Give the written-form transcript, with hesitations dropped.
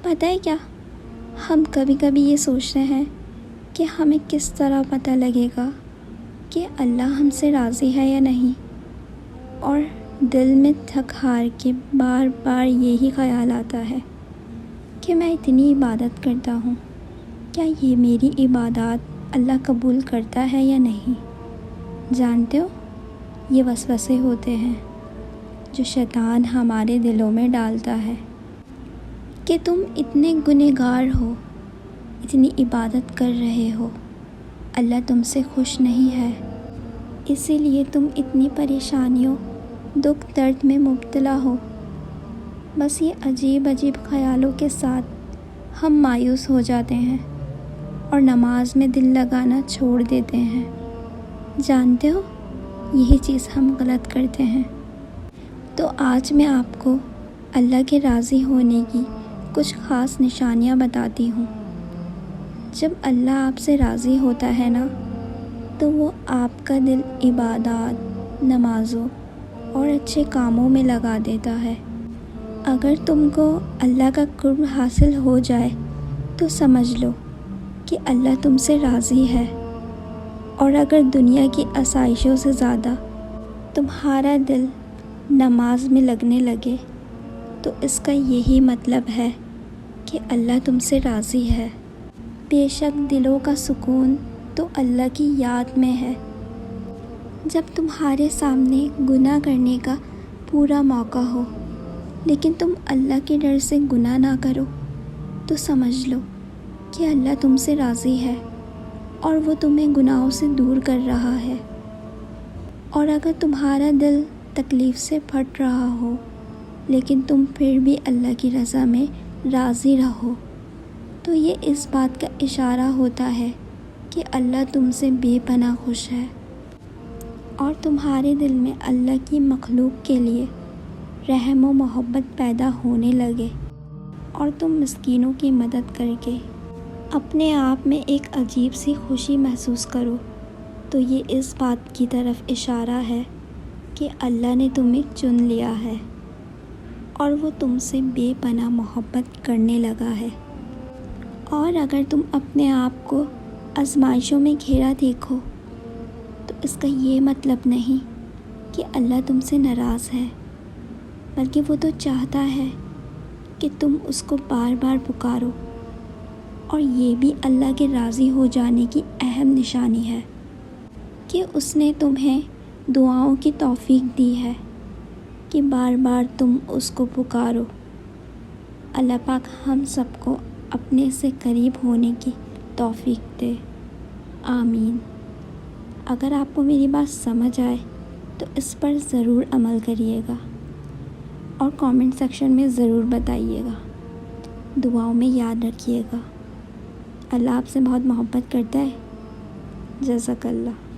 پتہ ہے کیا، ہم کبھی کبھی یہ سوچتے ہیں کہ ہمیں کس طرح پتہ لگے گا کہ اللہ ہم سے راضی ہے یا نہیں، اور دل میں تھک ہار کے بار بار یہی خیال آتا ہے کہ میں اتنی عبادت کرتا ہوں، کیا یہ میری عبادات اللہ قبول کرتا ہے یا نہیں۔ جانتے ہو، یہ وسوسے ہوتے ہیں جو شیطان ہمارے دلوں میں ڈالتا ہے کہ تم اتنے گنہگار ہو، اتنی عبادت کر رہے ہو، اللہ تم سے خوش نہیں ہے، اسی لیے تم اتنی پریشانیوں، دکھ درد میں مبتلا ہو۔ بس یہ عجیب عجیب خیالوں کے ساتھ ہم مایوس ہو جاتے ہیں اور نماز میں دل لگانا چھوڑ دیتے ہیں۔ جانتے ہو، یہی چیز ہم غلط کرتے ہیں۔ تو آج میں آپ کو اللہ کے راضی ہونے کی کچھ خاص نشانیاں بتاتی ہوں۔ جب اللہ آپ سے راضی ہوتا ہے نا، تو وہ آپ کا دل عبادات، نمازوں اور اچھے کاموں میں لگا دیتا ہے۔ اگر تم کو اللہ کا قرب حاصل ہو جائے تو سمجھ لو کہ اللہ تم سے راضی ہے، اور اگر دنیا کی آسائشوں سے زیادہ تمہارا دل نماز میں لگنے لگے تو اس کا یہی مطلب ہے کہ اللہ تم سے راضی ہے۔ بے شک دلوں کا سکون تو اللہ کی یاد میں ہے۔ جب تمہارے سامنے گناہ کرنے کا پورا موقع ہو لیکن تم اللہ کے ڈر سے گناہ نہ کرو تو سمجھ لو کہ اللہ تم سے راضی ہے اور وہ تمہیں گناہوں سے دور کر رہا ہے۔ اور اگر تمہارا دل تکلیف سے پھٹ رہا ہو لیکن تم پھر بھی اللہ کی رضا میں راضی رہو تو یہ اس بات کا اشارہ ہوتا ہے کہ اللہ تم سے بے پناہ خوش ہے، اور تمہارے دل میں اللہ کی مخلوق کے لیے رحم و محبت پیدا ہونے لگے، اور تم مسکینوں کی مدد کر کے اپنے آپ میں ایک عجیب سی خوشی محسوس کرو، تو یہ اس بات کی طرف اشارہ ہے کہ اللہ نے تمہیں چن لیا ہے اور وہ تم سے بے پناہ محبت کرنے لگا ہے۔ اور اگر تم اپنے آپ کو آزمائشوں میں گھرا دیکھو تو اس کا یہ مطلب نہیں کہ اللہ تم سے ناراض ہے، بلکہ وہ تو چاہتا ہے کہ تم اس کو بار بار پکارو، اور یہ بھی اللہ کے راضی ہو جانے کی اہم نشانی ہے کہ اس نے تمہیں دعاؤں کی توفیق دی ہے کہ بار بار تم اس کو پکارو۔ اللہ پاک ہم سب کو اپنے سے قریب ہونے کی توفیق دے، آمین۔ اگر آپ کو میری بات سمجھ آئے تو اس پر ضرور عمل کریے گا اور کامنٹ سیکشن میں ضرور بتائیے گا، دعاؤں میں یاد رکھیے گا۔ اللہ آپ سے بہت محبت کرتا ہے۔ جزاک اللہ۔